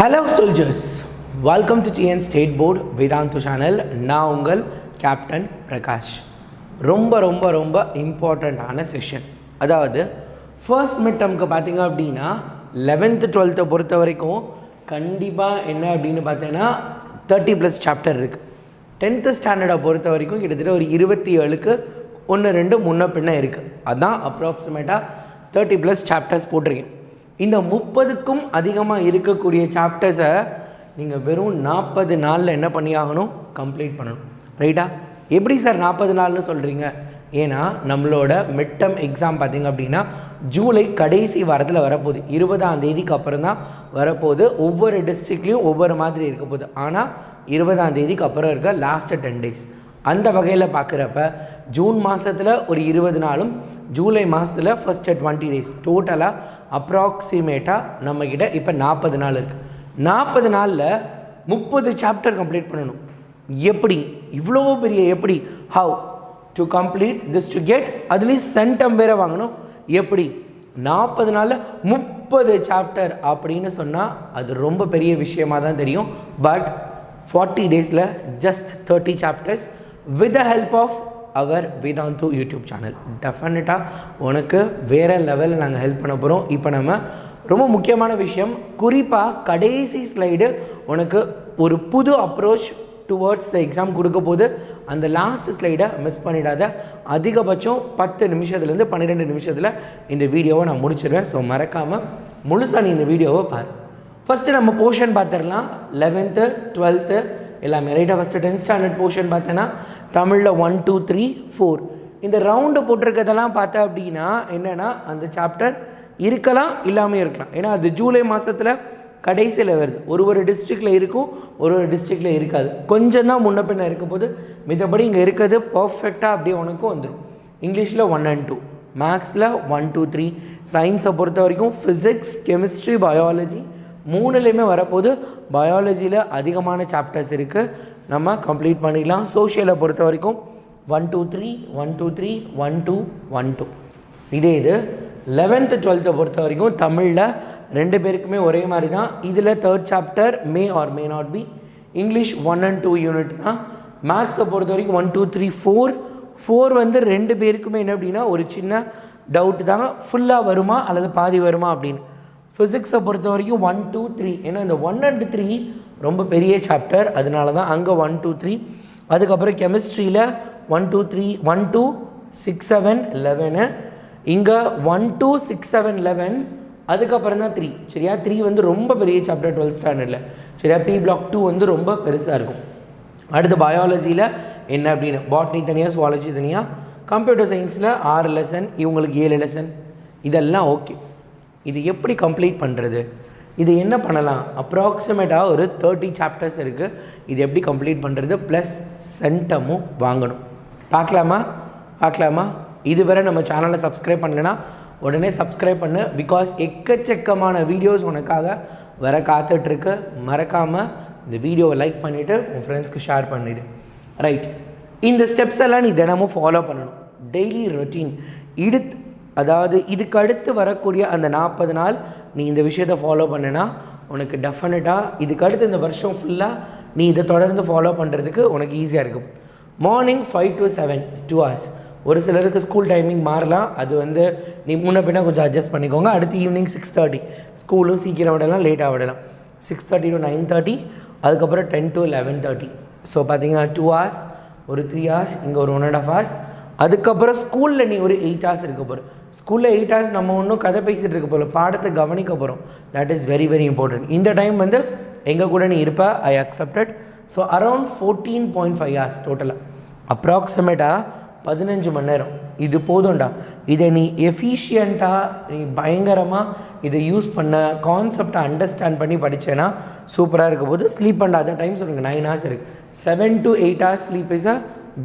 Hello soldiers, welcome to TN State Board Vedantu channel. நான் உங்கள் captain Prakash. ரொம்ப இம்பார்ட்டண்ட்டான செஷன். அதாவது ஃபர்ஸ்ட் மிட் டர்ம்க்கு பார்த்தீங்க அப்படின்னா 11th 12th பொறுத்த வரைக்கும் கண்டிப்பாக என்ன அப்படின்னு பார்த்தீங்கன்னா 30+ சாப்டர் இருக்குது. 10th ஸ்டாண்டர்டை பொறுத்த வரைக்கும் கிட்டத்தட்ட ஒரு 27க்கு 1-2 முன்ன பின்ன இருக்குது. அதுதான் அப்ராக்சிமேட்டாக 30+ சாப்டர்ஸ் போட்டிருக்கேன். இந்த 30க்கும் அதிகமாக இருக்கக்கூடிய சாப்டர்ஸை நீங்கள் வெறும் 40 நாளில் என்ன பண்ணி ஆகணும், கம்ப்ளீட் பண்ணணும். ரைட்டா? எப்படி சார் 40 நாள்னு சொல்கிறீங்க? ஏன்னா நம்மளோட மிட் டர்ம் எக்ஸாம் பார்த்திங்க அப்படின்னா ஜூலை கடைசி வாரத்தில் வரப்போகுது. 20ஆம் தேதிக்கு அப்புறம் தான் வரப்போகுது. ஒவ்வொரு டிஸ்ட்ரிக்ட்லேயும் ஒவ்வொரு மாதிரி இருக்க போகுது. ஆனால் 20ஆம் தேதிக்கு அப்புறம் இருக்க லாஸ்ட்டு 10 days. அந்த வகையில் பார்க்குறப்ப ஜூன் மாதத்தில் ஒரு 20 நாளும் ஜூலை மாதத்தில் ஃபஸ்ட்டு 20 days டோட்டலாக அப்ராக்சிமேட்டாக நம்மக்கிட்ட இப்போ 40 நாள் இருக்குது. 40 நாளில் 30 சாப்டர் கம்ப்ளீட் பண்ணணும். எப்படி இவ்வளோ பெரிய எப்படி how to complete this to get at least centum வேறு வாங்கணும். எப்படி 40 நாளில் 30 சாப்டர் அப்படின்னு சொன்னால் அது ரொம்ப பெரிய விஷயமாக தான் தெரியும். பட் 40 daysல just 30 chapters with the help of our Vedantu YouTube channel. டெஃபினட்டாக உனக்கு வேறு லெவலில் நாங்கள் ஹெல்ப் பண்ண போகிறோம். இப்போ நம்ம ரொம்ப முக்கியமான விஷயம், குறிப்பாக கடைசி ஸ்லைடு உனக்கு ஒரு புது அப்ரோச் டுவர்ட்ஸ் த எக்ஸாம் கொடுக்க போது. அந்த லாஸ்ட் ஸ்லைடை மிஸ் பண்ணிடாத. அதிகபட்சம் 10 நிமிஷத்துலேருந்து 12 நிமிஷத்தில் இந்த வீடியோவை நான் முடிச்சிடுவேன். ஸோ மறக்காமல் முழுசாக நீ இந்த வீடியோவை பாரு. ஃபஸ்ட்டு நம்ம போர்ஷன் பார்த்துடலாம். 11th 12th எல்லாமே ரைட்டாக. ஃபஸ்ட்டு 10th ஸ்டாண்டர்ட் போர்ஷன் பார்த்தேன்னா தமிழில் 1 2 3 4 இந்த ரவுண்டு போட்டிருக்கிறதெல்லாம் பார்த்தா அப்படின்னா என்னென்னா அந்த சாப்டர் இருக்கலாம் இல்லாமல் இருக்கலாம். ஏன்னா அது ஜூலை மாதத்தில் கடைசியில் வருது. ஒரு டிஸ்ட்ரிக்டில் இருக்கும், ஒரு டிஸ்ட்ரிக்டில் இருக்காது. கொஞ்சம் தான் முன்ன பின்ன இருக்க போது. மித்தபடி இங்கே இருக்கிறது பர்ஃபெக்டாக அப்படியே உனக்கும் வந்துடும். இங்கிலீஷில் 1 and 2, மேக்ஸில் 1 2 3, சயின்ஸை பொறுத்த வரைக்கும் ஃபிசிக்ஸ் கெமிஸ்ட்ரி பயாலஜி மூணுலேயுமே வரப்போது. பயாலஜியில் அதிகமான சாப்டர்ஸ் இருக்குது, நம்ம கம்ப்ளீட் பண்ணிடலாம். சோஷியலை பொறுத்த வரைக்கும் 1 2 3 1 2 3 1 2 1 2. இதே இது 11th 12th பொறுத்த வரைக்கும் தமிழில் 2 பேருக்குமே ஒரே மாதிரி தான். இதில் 3rd chapter May R may not be. English 1 and 2 unit தான். மேக்ஸை பொறுத்த வரைக்கும் 1 2 3 4 வந்து 2 பேருக்குமே என்ன அப்படின்னா ஒரு சின்ன டவுட் தாங்க, ஃபுல்லாக வருமா அல்லது பாதி வருமா அப்படின்னு. ஃபிசிக்ஸை பொறுத்த வரைக்கும் 1 2 3, ஏன்னா இந்த 1 and 3 ரொம்ப பெரிய சாப்டர், அதனால தான் அங்கே 1 2 3. அதுக்கப்புறம் கெமிஸ்ட்ரியில் 1 2 3 1 2 6 7 11, இங்கே 1 2 6 7 11, அதுக்கப்புறம் தான் 3. சரியா? 3 வந்து ரொம்ப பெரிய சாப்டர் 12th ஸ்டாண்டர்டில். சரியா? பி பிளாக் 2 வந்து ரொம்ப பெருசாக இருக்கும். அடுத்து பயாலஜியில் என்ன அப்படின்னு பாட்னி தனியாக, சுவாலஜி தனியாக, கம்ப்யூட்டர் சயின்ஸில் 6 லெசன், இவங்களுக்கு 7 லெசன். இதெல்லாம் ஓகே. இது எப்படி கம்ப்ளீட் பண்ணுறது, இது என்ன பண்ணலாம்? அப்ராக்சிமேட்டாக ஒரு 30 சாப்டர்ஸ் இருக்குது. இது எப்படி கம்ப்ளீட் பண்ணுறது, ப்ளஸ் சென்டமும் வாங்கணும். பார்க்கலாமா? இதுவரை நம்ம சேனலை சப்ஸ்கிரைப் பண்ணலைன்னா உடனே சப்ஸ்கிரைப் பண்ணு. பிகாஸ் எக்கச்சக்கமான வீடியோஸ் உனக்காக வர காத்துட்ருக்கு. மறக்காமல் இந்த வீடியோவை லைக் பண்ணிவிட்டு உன் ஃப்ரெண்ட்ஸ்க்கு ஷேர் பண்ணிவிடு. ரைட், இந்த ஸ்டெப்ஸ் எல்லாம் நீ தினமும் ஃபாலோ பண்ணணும். டெய்லி ரொட்டீன் அதாவது இதுக்கு அடுத்து வரக்கூடிய அந்த 40 நாள் நீ இந்த விஷயத்தை ஃபாலோ பண்ணினா உனக்கு டெஃபினட்டாக இதுக்கு அடுத்து இந்த வருஷம் ஃபுல்லாக நீ இதை தொடர்ந்து ஃபாலோ பண்ணுறதுக்கு உனக்கு ஈஸியாக இருக்கும். Morning 5 to 7 2 hours. ஒரு சிலருக்கு ஸ்கூல் டைமிங் மாறலாம், அது வந்து நீ முன்ன பின்னா கொஞ்சம் அட்ஜஸ்ட் பண்ணிக்கோங்க. அடுத்து ஈவினிங் 6:30, ஸ்கூலும் சீக்கிரம் விடலாம் லேட்டாக விடலாம். 6:30 to 9:30, அதுக்கப்புறம் 10 to 11:30. ஸோ பார்த்தீங்கன்னா 2 hours, ஒரு 3 hours, இங்கே ஒரு 1.5 hours. அதுக்கப்புறம் ஸ்கூலில் நீ ஒரு 8 hours இருக்க போகிற. ஸ்கூலில் 8 hours நம்ம ஒன்றும் கதை பேசிகிட்டு இருக்க போகிறோம், பாடத்தை கவனிக்க போகிறோம். That is very important. இந்த டைம் வந்து எங்கள் கூட நீ இருப்ப, ஐ அக்செப்டட். ஸோ அரவுண்ட் 14.5 hours டோட்டலாக, அப்ராக்சிமேட்டாக 15 மணி நேரம். இது போதும்டா. இதை நீ எஃபிஷியண்ட்டாக நீ பயங்கரமாக இதை யூஸ் பண்ண, கான்செப்டை அண்டர்ஸ்டாண்ட் பண்ணி படித்தேன்னா சூப்பராக இருக்க போது. ஸ்லீப் பண்ணாத டைம் சொல்லுங்கள் 9 hours இருக்குது. 7 to 8 hours sleep is a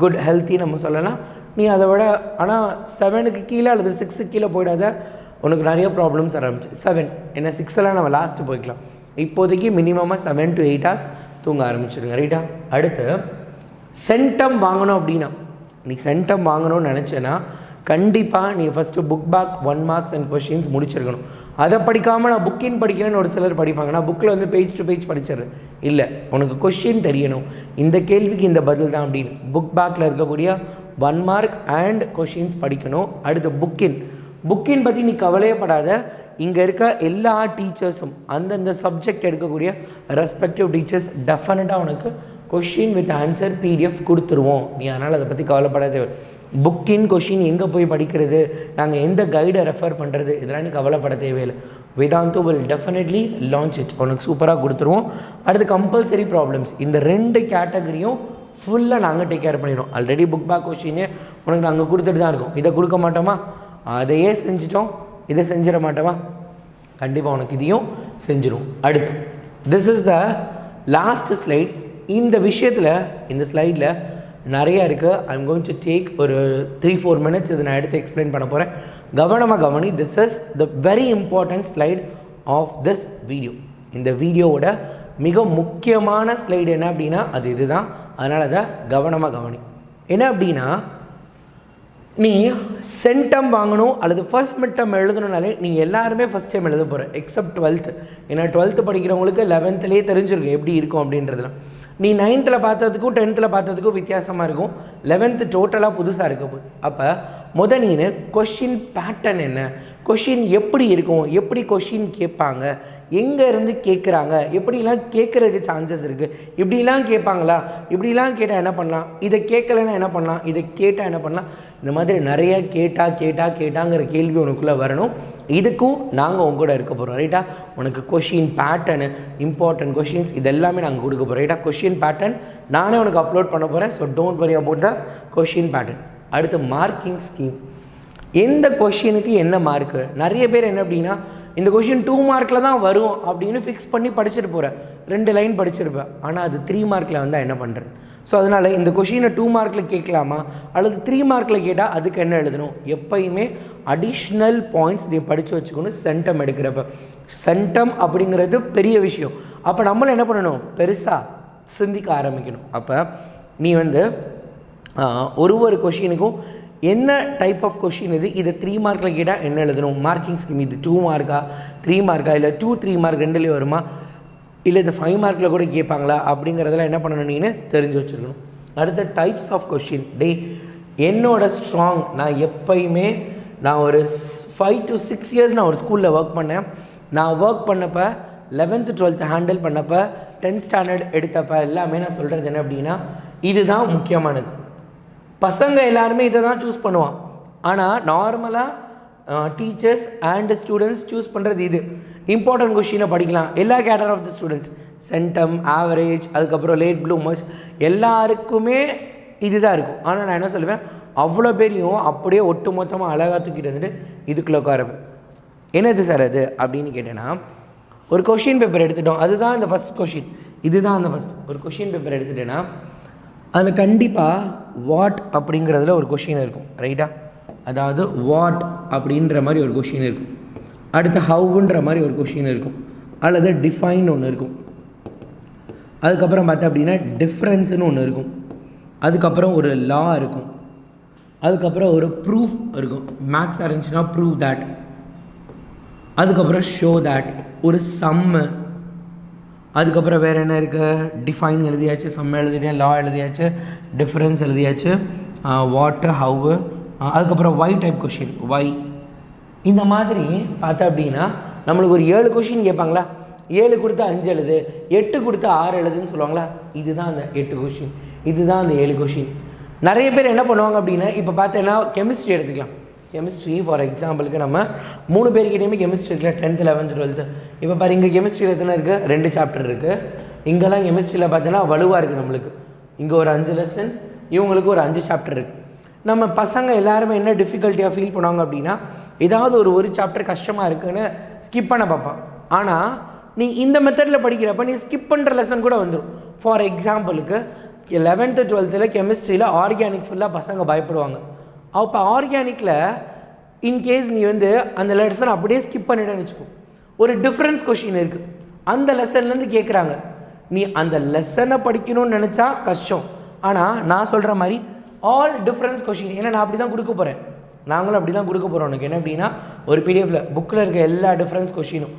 good healthy நம்ம சொல்லலாம். நீ அதை விட ஆனால் 7க்கு கீழே அல்லது 6க்கு கீழே போயிடாத, உனக்கு நிறைய ப்ராப்ளம்ஸ் ஆரம்பிச்சு. 7 ஏன்னா 6 நம்ம லாஸ்ட்டு போய்க்கலாம். இப்போதைக்கு மினிமமாக 7 to 8 hours தூங்க ஆரம்பிச்சிடுங்க. ரைட்டா? அடுத்து சென்டம் வாங்கணும் அப்படின்னா, நீ சென்டம் வாங்கணும்னு நினச்சேன்னா கண்டிப்பாக நீ first book back 1 marks and questions முடிச்சிருக்கணும். அதை படிக்காமல் நான் புக்கின் படிக்கிறேன்னு ஒரு சிலர் படிப்பாங்க. நான் புக்கில் வந்து பேஜ் டு பேஜ் படிச்சிடுறேன். இல்லை, உனக்கு கொஷின் தெரியணும், இந்த கேள்விக்கு இந்த பதில் தான் அப்படின்னு புக் பேக்கில் இருக்கக்கூடிய 1 மார்க் அண்ட் கொஷின்ஸ் படிக்கணும். அடுத்து புக்கின் பற்றி நீ கவலையப்படாத. இங்கே இருக்க எல்லா டீச்சர்ஸும் அந்தந்த சப்ஜெக்ட் எடுக்கக்கூடிய ரெஸ்பெக்டிவ் டீச்சர்ஸ் டெஃபினட்டாக உனக்கு கொஷின் வித் ஆன்சர் பிடிஎஃப் கொடுத்துருவோம். நீ அதனால் அதை பற்றி கவலைப்படாத. புக்கின் கொஷின் எங்கே போய் படிக்கிறது, நாங்கள் எந்த கைடை ரெஃபர் பண்ணுறது, இதெல்லாம் நீ கவலைப்பட தேவையில்லை. Vedantu will definitely launch it, உனக்கு சூப்பராக கொடுத்துருவோம். அடுத்து கம்பல்சரி ப்ராப்ளம்ஸ், இந்த 2 கேட்டகரியும் ஃபுல்லாக நாங்கள் டேக் கேர் பண்ணிடுவோம். ஆல்ரெடி புக் பேக் கொஷினே உனக்கு நாங்கள் கொடுத்துட்டு தான் இருக்கோம். இதை கொடுக்க மாட்டோமா? அதையே செஞ்சிட்டோம். இதை செஞ்சிட மாட்டோமா? கண்டிப்பாக உனக்கு இதையும் செஞ்சிடும். அடுத்து this is the last slide. இந்த விஷயத்தில் இந்த ஸ்லைடில் நிறையா இருக்குது. ஐம் கோயிங் டு டேக் ஒரு 3-4 minutes இதை நான் எடுத்து எக்ஸ்பிளைன் பண்ண போகிறேன். கவனமாக கவனி. This is the very important slide of this video. இந்த வீடியோவோட மிக முக்கியமான ஸ்லைடு என்ன அப்படின்னா அது இதுதான். அதனால் அதை கவனமாக கவனி. என்ன அப்படின்னா, நீ சென்டம் வாங்கணும் அல்லது ஃபர்ஸ்ட் மிட் டர்ம் எழுதணுனாலே நீங்கள் எல்லாருமே ஃபஸ்ட் டைம் எழுத போகிற எக்ஸப்ட் 12th. ஏன்னா 12th படிக்கிறவங்களுக்கு 11thலேயே தெரிஞ்சிருக்கும் எப்படி இருக்கும் அப்படின்றதுலாம். நீ 9th பார்த்ததுக்கும் 10th பார்த்ததுக்கும் வித்தியாசமாக இருக்கும். 11th டோட்டலாக புதுசாக இருக்க. அப்போ நீ கொஷின் பேட்டர்ன் என்ன, கொஷின் எப்படி இருக்கும், எப்படி கொஷின் கேட்பாங்க, எங்கே இருந்து கேட்குறாங்க, எப்படிலாம் கேட்குறதுக்கு சான்சஸ் இருக்குது, இப்படிலாம் கேட்பாங்களா, இப்படிலாம் கேட்டால் என்ன பண்ணலாம், இதை கேட்கலன்னா என்ன பண்ணலாம், இதை கேட்டால் என்ன பண்ணலாம், இந்த மாதிரி நிறைய கேட்டாங்கிற கேள்வி உனக்குள்ளே வரணும். இதுக்கும் நாங்கள் உங்கூட இருக்க போகிறோம். ரைட்டா? உனக்கு கொஷின் பேட்டர்னு, இம்பார்ட்டன்ட் கொஷின்ஸ் இதெல்லாமே நாங்கள் கொடுக்க போகிறோம். ரைட்டா? கொஷின் பேட்டர்ன் நானே உனக்கு அப்லோட் பண்ண போகிறேன். So don't worry about the question pattern. அடுத்து மார்க்கிங் ஸ்கீம். எந்த கொஷினுக்கு என்ன மார்க்கு? நிறைய பேர் என்ன அப்படின்னா, இந்த கொஷின் 2 மார்க்கில் தான் வரும் அப்படின்னு ஃபிக்ஸ் பண்ணி படிச்சுட்டு போகிறேன். 2 லைன் படிச்சிருப்பேன். ஆனால் அது 3 மார்க்கில் வந்தால் என்ன பண்ணுறேன்? ஸோ அதனால் இந்த கொஷினை 2 மார்க்கில் கேட்கலாமா அல்லது 3 மார்க்கில் கேட்டால் அதுக்கு என்ன எழுதணும்? எப்பயுமே அடிஷ்னல் பாயிண்ட்ஸ் நீ படித்து வச்சுக்கணும். சென்டம் எடுக்கிறப்ப சென்டம் அப்படிங்கிறது பெரிய விஷயம். அப்போ நம்மளும் என்ன பண்ணணும்? பெருசாக சிந்திக்க ஆரம்பிக்கணும். அப்போ நீ வந்து ஒரு கொஷினுக்கும் என்ன டைப் ஆஃப் கொஷின் இதை 3 மார்க்கில் கேட்டால் என்ன எழுதணும்? மார்க்கிங் ஸ்கீம் இது 2 மார்க்கா 3 மார்க்கா இல்லை 2-3 மார்க் 2லேயே வருமா, இல்லை இது 5 மார்க்கில் கூட கேட்பாங்களா அப்படிங்கிறதெல்லாம் என்ன பண்ணணும் நீனு தெரிஞ்சு வச்சுருக்கணும். அடுத்த டைப்ஸ் ஆஃப் கொஷின். என்னோட ஸ்ட்ராங், நான் எப்பயுமே நான் ஒரு 5 to 6 years நான் ஒரு ஸ்கூலில் ஒர்க் பண்ணேன். நான் ஒர்க் பண்ணப்போ 11th 12th ஹேண்டில் பண்ணப்போ 10th ஸ்டாண்டர்ட் எடுத்தப்போ எல்லாமே நான் சொல்கிறது என்ன அப்படின்னா, இதுதான் முக்கியமானது. பசங்க எல்லாருமே இதை தான் சூஸ் பண்ணுவான். ஆனால் நார்மலாக டீச்சர்ஸ் அண்ட் ஸ்டூடெண்ட்ஸ் சூஸ் பண்ணுறது இது. இம்பார்ட்டன்ட் கொஷினை படிக்கலாம் எல்லா cater of the students. Centum, average, அதுக்கப்புறம் லேட் ப்ளூமர்ஸ் எல்லாருக்குமே இது தான் இருக்கும். ஆனால் நான் என்ன சொல்லுவேன், அவ்வளோ பேரையும் அப்படியே ஒட்டு மொத்தமாக அழகாக தூக்கிட்டு வந்துட்டு இதுக்குள்ளே உட்காரவேன். என்னது சார் அது அப்படின்னு கேட்டேன்னா, ஒரு கொஷின் பேப்பர் எடுத்துட்டோம். அதுதான் இந்த ஃபஸ்ட் கொஷின். இதுதான் அந்த ஃபஸ்ட் ஒரு கொஷின் பேப்பர் எடுத்துட்டேன்னா அதில் கண்டிப்பாக வாட் அப்படிங்கிறதுல ஒரு கொஷின் இருக்கும். ரைட்டா? அதாவது வாட் அப்படின்ற மாதிரி ஒரு கொஷின் இருக்கும். அடுத்து ஹவுன்ற மாதிரி ஒரு கொஷின் இருக்கும். அல்லது டிஃபைன் ஒன்று இருக்கும். அதுக்கப்புறம் பார்த்தா அப்படின்னா டிஃப்ரென்ஸுன்னு ஒன்று இருக்கும். அதுக்கப்புறம் ஒரு லா இருக்கும். அதுக்கப்புறம் ஒரு ப்ரூஃப் இருக்கும். மேக்ஸ் இருந்துச்சுன்னா ப்ரூவ் தட். அதுக்கப்புறம் ஷோ தட், ஒரு சம்மு. அதுக்கப்புறம் வேறு என்ன இருக்குது? டிஃபைன் எழுதியாச்சு, சம் எழுதிட்டேன், லா எழுதியாச்சு, டிஃப்ரென்ஸ் எழுதியாச்சு, வாட்டு, ஹவு. அதுக்கப்புறம் ஒய் டைப் கொஷின், ஒய். இந்த மாதிரி பார்த்தா அப்படின்னா நம்மளுக்கு ஒரு 7 கொஷின் கேட்பாங்களா? 7 கொடுத்தா 5 எழுது, 8 கொடுத்தா 6 எழுதுன்னு சொல்லுவாங்களா? இதுதான் அந்த 8 கொஷின், இதுதான் அந்த 7 கொஷின். நிறைய பேர் என்ன பண்ணுவாங்க அப்படின்னா, இப்போ பார்த்தீங்கன்னா கெமிஸ்ட்ரி எடுத்துக்கலாம். கெமிஸ்ட்ரி ஃபார் எக்ஸாம்பிளுக்கு நம்ம 3 பேர்கிட்டையுமே கெமிஸ்ட்ரி இருக்குல்ல, 10th 11th 12th. இப்போ பாரு, இங்கே கெமிஸ்ட்ரியில் எத்தனை இருக்குது? 2 சாப்டர் இருக்குது. இங்கெல்லாம் கெமிஸ்ட்ரியில் பார்த்தீங்கன்னா வலுவாக இருக்குது நம்மளுக்கு. இங்கே ஒரு 5 லெசன், இவங்களுக்கு ஒரு 5 சாப்டர் இருக்குது. நம்ம பசங்க எல்லாருமே என்ன டிஃபிகல்ட்டியாக ஃபீல் பண்ணுவாங்க அப்படின்னா, ஏதாவது ஒரு சாப்டர் கஷ்டமாக இருக்குதுன்னு ஸ்கிப் பண்ண பார்ப்பான். ஆனால் நீ இந்த மெத்தடில் படிக்கிறப்ப நீ ஸ்கிப் பண்ணுற லெசன் கூட வந்துடும். ஃபார் எக்ஸாம்பிளுக்கு 11th 12th கெமிஸ்ட்ரியில் ஆர்கானிக் ஃபுல்லாக பசங்க பயப்படுவாங்க. அப்போ ஆர்கானிக்கில் இன்கேஸ் நீ வந்து அந்த லெசன் அப்படியே ஸ்கிப் பண்ணிட்டேன்னு வச்சுக்கோ, ஒரு டிஃப்ரென்ஸ் கொஷின் இருக்குது, அந்த லெசன்லேருந்து கேட்குறாங்க. நீ அந்த லெசனை படிக்கணும்னு நினச்சா கஷ்டம். ஆனால் நான் சொல்கிற மாதிரி ஆல் டிஃப்ரென்ஸ் கொஷின், ஏன்னா நான் அப்படி தான் கொடுக்க போகிறேன், நாங்களும் அப்படி தான் கொடுக்க போகிறோம். உனக்கு என்ன அப்படின்னா ஒரு பிடிஎஃப்ல புக்கில் இருக்க எல்லா டிஃப்ரென்ஸ் கொஷினும்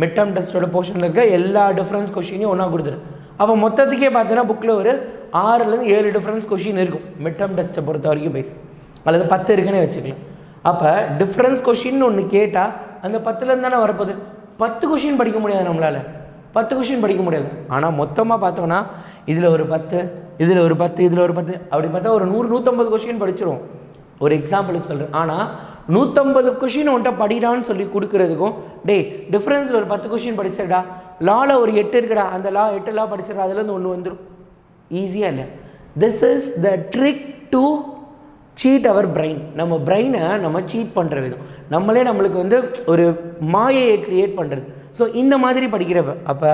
மிட் டேர்ம் டெஸ்ட்டோட போர்ஷனில் இருக்க எல்லா டிஃப்ரென்ஸ் கொஷினையும் ஒன்றா கொடுத்துரு. அப்போ மொத்தத்துக்கே பார்த்தீங்கன்னா புக்கில் ஒரு 6லேருந்து 7 டிஃப்ரென்ஸ் கொஷின் இருக்கும் மிட் டேர்ம் டெஸ்ட்டை பொறுத்த வரைக்கும் பேஸ், அல்லது 10 இருக்குன்னே வச்சுக்கலாம். அப்போ டிஃப்ரென்ஸ் கொஷின் ஒன்று கேட்டால் அந்த 10லேருந்து தானே வரப்போகுது. 10 கொஷின் படிக்க முடியாது நம்மளால், 10 கொஷின் படிக்க முடியாது. ஆனால் மொத்தமாக பார்த்தோன்னா இதில் ஒரு 10, இதில் ஒரு 10, இதில் ஒரு 10, அப்படி பார்த்தா ஒரு 100-150 கொஷின் படிச்சிருவோம். ஒரு எக்ஸாம்பிளுக்கு சொல்கிறேன். ஆனால் 150 கொஷின் உன்ட்ட படிடான்னு சொல்லி கொடுக்குறதுக்கும் டே டிஃப்ரென்ஸில் ஒரு 10 கொஷின் படிச்சிடா, லாவில் ஒரு 8 இருக்குடா, அந்த 8 லா படிச்சிடா, அதுலேருந்து ஒன்று வந்துடும். ஈஸியாக இல்லை. This is the trick to cheat our brain. நம்ம பிரெயினை நம்ம சீட் பண்ணுற விதம், நம்மளே நம்மளுக்கு வந்து ஒரு மாயையை க்ரியேட் பண்ணுறது. ஸோ இந்த மாதிரி படிக்கிறப்ப அப்போ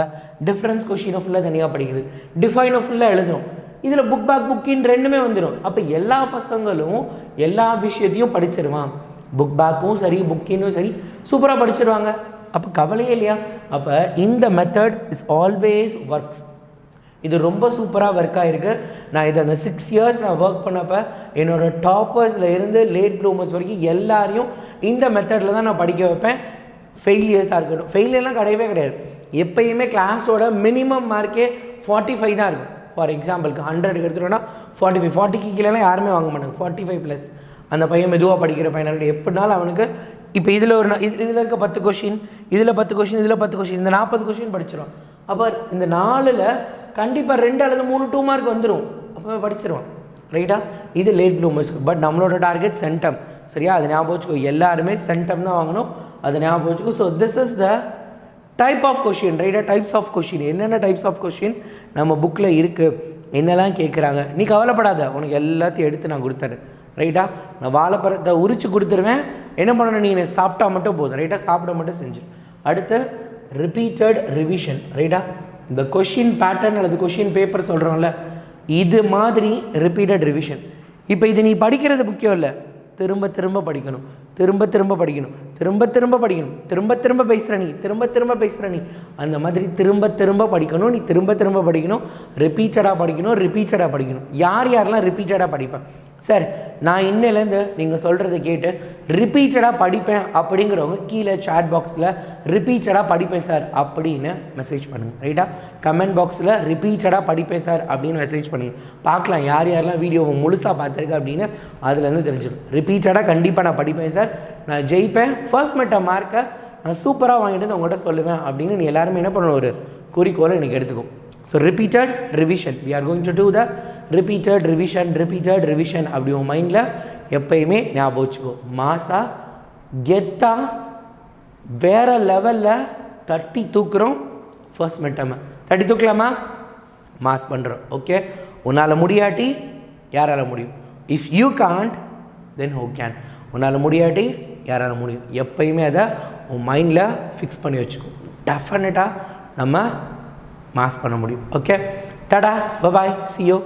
டிஃப்ரென்ஸ் கொஷினை ஃபுல்லாக தனியாக படிக்கிறது, டிஃபைனை ஃபுல்லாக எழுதணும். இதில் புக் பேக் புக்கின் ரெண்டுமே வந்துடும். அப்போ எல்லா பசங்களும் எல்லா விஷயத்தையும் படிச்சிருவான். புக் பேக்கும் சரி புக்கினும் சரி சூப்பராக படிச்சிருவாங்க. அப்போ கவலையே இல்லையா? அப்போ இந்த மெத்தட் இஸ் ஆல்வேஸ் ஒர்க்ஸ். இது ரொம்ப சூப்பராக ஒர்க் ஆகிருக்கு. நான் இதை அந்த 6 இயர்ஸ் நான் ஒர்க் பண்ணப்போ என்னோடய டாப்பர்ஸில் இருந்து லேட் ப்ளூமர்ஸ் வரைக்கும் எல்லாரையும் இந்த மெத்தடில் தான் நான் படிக்க வைப்பேன். ஃபெயிலியர்ஸாக இருக்கட்டும், ஃபெயிலியர்லாம் கிடையவே கிடையாது. எப்பயுமே கிளாஸோட மினிமம் மார்க்கே 45 தான் இருக்கும். ஃபார் எக்ஸாம்பிளுக்கு 100 எடுத்துட்டோன்னா 45, 40க்கு கீழேலாம் யாருமே வாங்க மாட்டாங்க. 45+. அந்த பையன் மெதுவாக படிக்கிற பையன் எப்படினாலும் அவனுக்கு இப்போ இதில் ஒரு இதில் இருக்க 10 கொஷின், இதில் 10 கொஷின், இதில் 10 கொஷின், இந்த 40 கொஷின் படிச்சிடும். அப்போ இந்த 4ல் கண்டிப்பாக 2 அல்லது 3 2 மார்க் வந்துடும். அப்போ படிச்சிருவான். ரைட்டா? இது லேட் ப்ளூமர்ஸ்க்கு. பட் நம்மளோட டார்கெட் சென்டம். சரியா? அது ஞாபகம் வச்சுக்கோ. எல்லாருமே சென்டம் தான் வாங்கணும், அதை ஞாபகம் வச்சுக்கோ. So this is the type of question. ரைட்டா? Types of question. என்னென்ன டைப்ஸ் ஆஃப் கொஷின் நம்ம புக்கில் இருக்குது, என்னெல்லாம் கேட்குறாங்க. நீ கவலைப்படாத, உனக்கு எல்லாத்தையும் எடுத்து நான் கொடுத்துறேன். ரைட்டா? நான் வாழைப்பழத்தை உரிச்சு கொடுத்துருவேன். என்ன பண்ணணும், நீ சாப்பிட்டா மட்டும் போதும். ரைட்டா? சாப்பிட மட்டும் செஞ்சு. அடுத்து ரிப்பீட்டட் ரிவிஷன். ரைட்டா? இந்த கொஷின் பேட்டர்ன் அல்லது கொஷின் பேப்பர் சொல்கிறோம்ல, இது மாதிரி ரிப்பீட்டட் ரிவிஷன். இப்போ இது நீ படிக்கிறது முக்கியம் இல்லை, திரும்ப திரும்ப படிக்கணும், திரும்ப திரும்ப படிக்கணும், திரும்ப திரும்ப படிக்கணும், திரும்ப திரும்ப பேசுகிற நீ, திரும்ப திரும்ப பேசுகிற நீ, அந்த மாதிரி திரும்ப திரும்ப படிக்கணும். நீ திரும்ப திரும்ப படிக்கணும், ரிப்பீட்டடாக படிக்கணும், ரிப்பீட்டடாக படிக்கணும். யாரெல்லாம் ரிப்பீட்டடாக படிப்பேன் சார், நான் இன்னிலேருந்து நீங்கள் சொல்கிறத கேட்டு ரிப்பீட்டடாக படிப்பேன் அப்படிங்கிறவங்க கீழே சாட் பாக்ஸில் ரிப்பீட்டடாக படிப்பேன் சார் அப்படின்னு மெசேஜ் பண்ணுங்கள். ரைட்டா? கமெண்ட் பாக்ஸில் ரிப்பீட்டடாக படிப்பேன் சார் அப்படின்னு மெசேஜ் பண்ணுங்கள். பார்க்கலாம் யாரெல்லாம் வீடியோவை முழுசாக பார்த்துருக்கேன் அப்படின்னு அதுலேருந்து தெரிஞ்சிடும். ரிப்பீட்டடாக கண்டிப்பாக நான் படிப்பேன் சார், நான் ஜெயிப்பேன், ஃபர்ஸ்ட் மெட்ட மார்க்கை நான் சூப்பராக வாங்கிட்டு வந்து உங்கள்கிட்ட சொல்லுவேன் அப்படின்னு நீ எல்லாருமே என்ன பண்ணணும், ஒரு குறிக்கோளை எனக்கு எடுத்துக்கும். So repeated revision, we are going to do the repeated revision அப்படி உன் மைண்டில் எப்பயுமே ஞாபகம் வச்சுக்கோ. மாசா கெத்தா வேறு லெவலில் தட்டி தூக்குறோம். ஃபர்ஸ்ட் மெட்டமை தட்டி தூக்கலாமா? மாஸ் பண்ணுறோம். ஓகே? உன்னால் முடியாட்டி யாரால் முடியும்? If you can't then who can? உன்னால் முடியாட்டி யாரால் முடியும்? எப்பயுமே அதை உன் மைண்டில் ஃபிக்ஸ் பண்ணி வச்சுக்கோ. டெஃபினட்டாக நம்ம மாஸ் பண்ண முடியும். Okay? Tata, bye bye, see you.